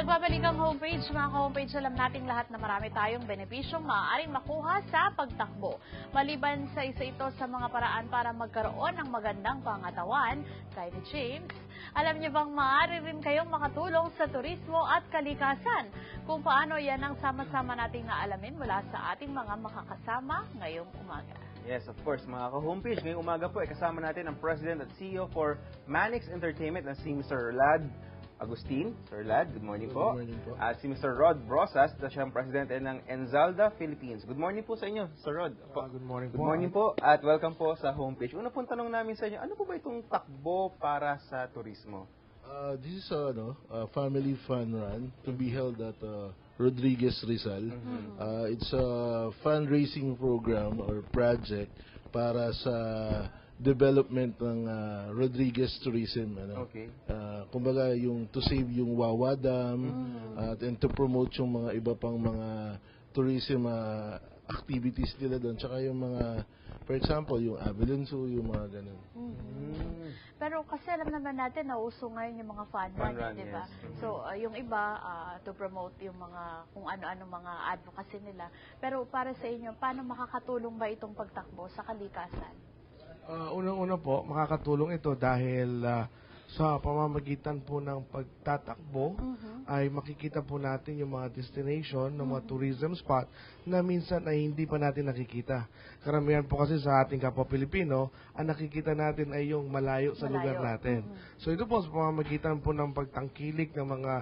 Nagbabalik ang homepage. Mga ka-homepage, alam nating lahat na marami tayong benepisyong maaaring makuha sa pagtakbo. Maliban sa isa ito sa mga paraan para magkaroon ng magandang pangatawan, kay ni James, alam niyo bang maaari rin kayong makatulong sa turismo at kalikasan? Kung paano yan ang sama-sama nating naalamin mula sa ating mga makakasama ngayong umaga. Yes, of course, mga ka-homepage. Ngayong umaga po, kasama natin ang President at CEO for Manix Entertainment na si Mr. Lad Agustin. Sir Lad, good morning po. Good morning po. At si Mr. Rod Brosas, na siyang Presidente ng Enzalda Philippines. Good morning po sa inyo, Sir Rod. Good morning po. Good morning po at welcome po sa homepage. Una pong tanong namin sa inyo, ano po ba itong takbo para sa turismo? This is a family fun run to be held at Rodriguez Rizal. It's a fundraising program or project para sa development ng Rodriguez Tourism. Okay. Kumbaga yung to save yung Wawa Dam and to promote yung mga iba pang mga tourism activities nila doon. Tsaka yung mga, for example, yung Avalon Zoo, yung mga ganun. Pero kasi alam naman natin na uso ngayon yung mga fun run, di ba? Yes. So, yung iba, to promote yung mga, kung ano-ano mga advocacy nila. Pero para sa inyo, paano makakatulong ba itong pagtakbo sa kalikasan? Unang-una po, makakatulong ito dahil sa pamamagitan po ng pagtatakbo ay makikita po natin yung mga destination ng mga tourism spot na minsan ay hindi pa natin nakikita. Karamihan po kasi sa ating kapwa Pilipino, ang nakikita natin ay yung malayo sa lugar natin. So ito po sa pamamagitan po ng pagtangkilik ng mga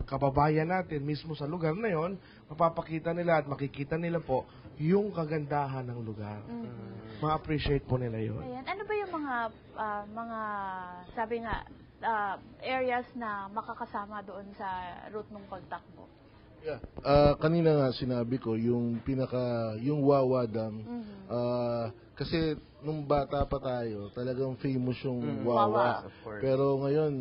kababayan natin mismo sa lugar na yon, mapapakita nila at makikita nila po yung kagandahan ng lugar. Ma-appreciate po nila yun. Ayan. Ano ba yung mga sabi nga, areas na makakasama doon sa route ng pagtakbo? Yeah. Kanina nga sinabi ko, yung Wawa Dam, kasi nung bata pa tayo, talagang famous yung Wawa. Pero ngayon,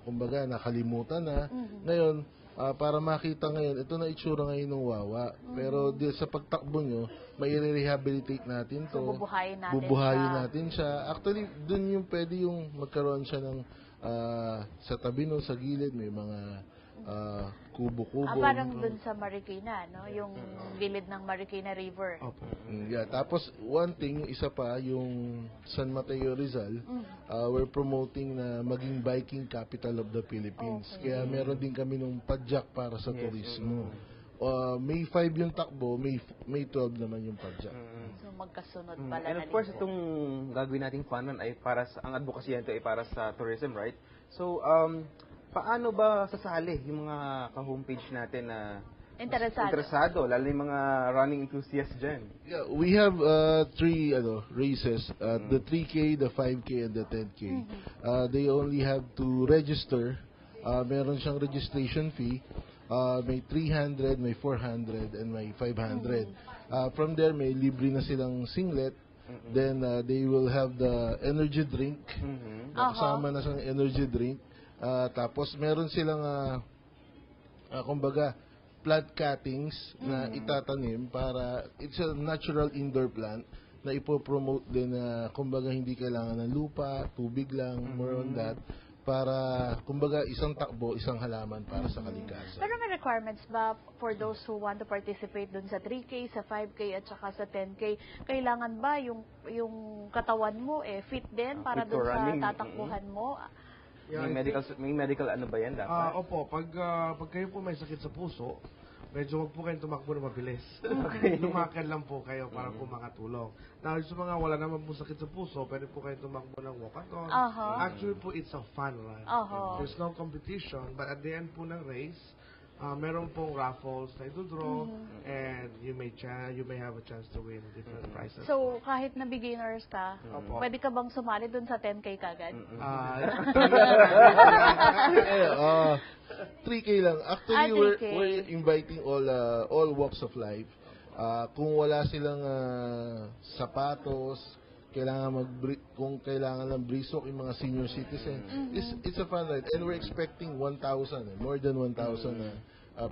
kumbaga, nakalimutan na. Ngayon, para makita ngayon, ito na itsura ngayon ng Wawa. Pero sa pagtakbo nyo, may rehabilitate natin to. So, bubuhayin natin siya. Actually, dun yung pwede yung magkaroon siya ng sa tabi no, sa gilid, may mga kubo-kubo. Parang dun sa Marikina, no? Yung gilid ng Marikina River. Yeah. Tapos, one thing, isa pa, yung San Mateo Rizal, we're promoting na maging biking capital of the Philippines. Kaya meron din kami nung padjak para sa turismo. May 5 yung takbo, May 12 naman yung padjak. So, magkasunod pala. And of course, itong gagawin nating fun run ay para sa, ang advocacy nito ay para sa tourism, right? So, paano ba sasali yung mga ka-homepage natin na interesado, lalo yung mga running enthusiasts dyan? Yeah, we have 3 races, the 3K, the 5K, and the 10K. They only have to register. Meron siyang registration fee. May 300, may 400, and may 500. From there, may libre na silang singlet. Then, they will have the energy drink. Kasama na siyang energy drink. Tapos, meron silang, kumbaga, plant cuttings na itatanim para, it's a natural indoor plant na ipopromote din na, kumbaga, hindi kailangan ng lupa, tubig lang, more on that. Para, kumbaga, isang takbo, isang halaman para sa kalikasan. Pero may requirements ba for those who want to participate dun sa 3K, sa 5K, at saka sa 10K? Kailangan ba yung katawan mo fit din para dun sa tatakbuhan mo? May medical ano ba yan dapat? Opo, pag kayo po may sakit sa puso, medyo huwag po kayong tumakbo na mabilis. Lumakad lang po kayo para po makatulong. Dahil sa mga wala naman po sakit sa puso, pwede po kayong tumakbo ng walkathon. Actually po, it's a fun run. There's no competition, but at the end po ng race, meron pong raffles na ito-draw, and you may have a chance to win different prizes. So, kahit na beginners ka, pwede ka bang sumali dun sa 10K kagad? 3K lang. Actually, 3K. we're inviting all walks of life. Kung wala silang sapatos, kung kailangan ng brisok yung mga senior citizen, it's a fun ride. And we're expecting 1,000, more than 1,000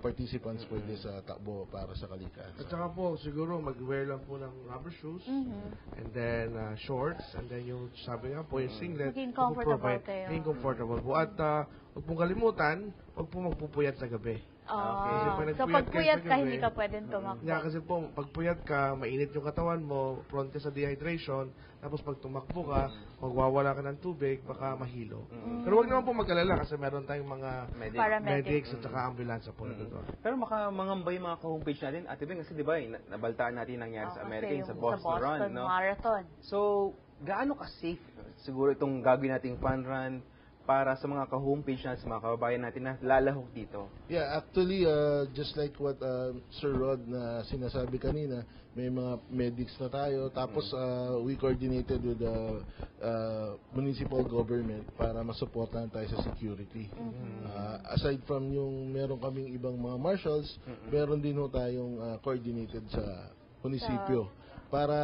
participants pwede sa takbo para sa kalikasan. At saka po, siguro mag-wear lang po ng rubber shoes, and then shorts, and then yung sabi nga po, yung singlet. Maging comfortable kayo. Maging comfortable po. At huwag pong kalimutan, huwag pong magpupuyat sa gabi. Kasi So pag puyat ka, hindi ka pwedeng tumakbo. Yeah, kasi po, pag puyat ka, mainit yung katawan mo, prone ka sa dehydration, tapos pag tumakbo ka, magwawala ka ng tubig, baka mahilo. Pero huwag naman po mag-alala kasi meron tayong mga medics at saka ambulansya po na doon. Pero mangambay mga ka-homepage natin, Ate Beng, kasi di ba, nabaltaan natin nangyari sa Amerika, yung sa Boston Run, no? Marathon. So, gaano ka-safe siguro itong gagawin nating fun run para sa mga ka-homepage natin, sa mga kababayan natin na lalahok dito? Yeah, actually, just like what Sir Rod na sinasabi kanina, may mga medics na tayo. Tapos, we coordinated with the municipal government para masuportahan tayo sa security. Aside from yung meron kaming ibang mga marshals, meron din ho tayong coordinated sa munisipyo. Para,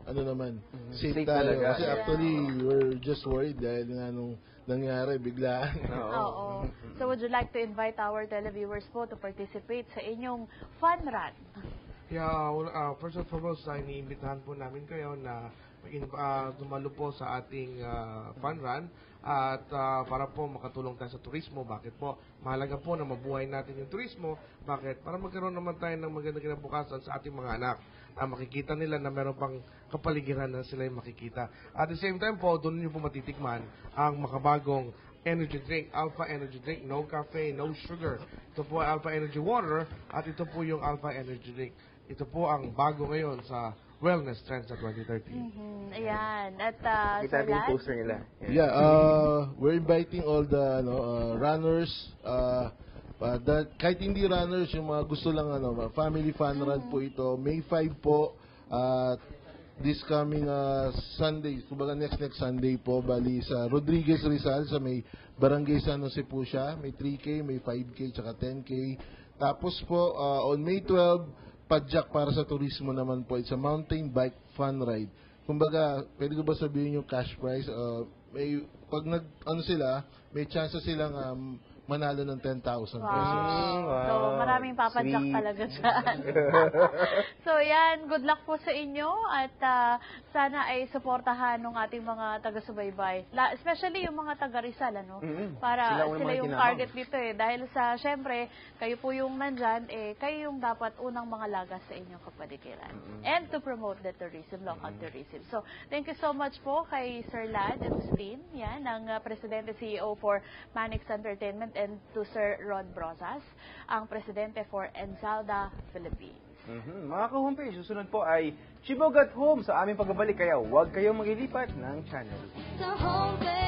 ano naman, safe tayo. talaga. Kasi actually, we're just worried dahil nga nung nangyari, biglaan. Oo. So would you like to invite our televiewers po to participate sa inyong fun run? Yeah, first and foremost, iniimbitahan po namin kayo na dumalo po sa ating fun run at para po makatulong tayo sa turismo. Bakit po? Mahalaga po na mabuhay natin yung turismo. Bakit? Para magkaroon naman tayo ng magandang kinabukasan sa ating mga anak. Makikita nila na meron pang kapaligiran na sila yung makikita. At the same time po, doon nyo po matitikman ang makabagong energy drink, Alpha Energy Drink, no cafe, no sugar. Ito po ay Alpha Energy Water at ito po yung Alpha Energy Drink. Ito po ang bago ngayon sa Wellness Trends sa 2013. Ayan. At Kita natin yung poster nila. Yeah, we're inviting all the runners, kahit hindi runners, yung mga gusto lang family fun run po ito. May 5 po, this coming Sunday, kumbaga next Sunday po, bali sa Rodriguez Rizal, sa may Barangay San Jose po siya. May 3K, may 5K, tsaka 10K. Tapos po, on May 12, padjak para sa turismo naman po. It's a mountain bike fun ride. Kumbaga, pwede ko ba sabihin yung cash prize? Pag sila, may chance silang manalo ng 10,000 pesos. Wow. So, maraming papadyak talaga dyan. So, yan. Good luck po sa inyo at sana ay suportahan ng ating mga taga-subaybay. Especially yung mga taga-Rizal, Para sila yung target dito Dahil syempre, kayo po yung nandyan, kayo yung dapat unang mga lagas sa inyong kapaligiran. And to promote the tourism, local tourism. So, thank you so much po kay Sir Lad Agustin, ng Presidente CEO for Manix Entertainment, and to Sir Rod Brosas, ang Presidente for Ensalda Philippines. Mga ka-homepage, susunod po ay Chibog at Home sa aming pagbabalik, kaya huwag kayong maglilipat ng channel. Sa homepage.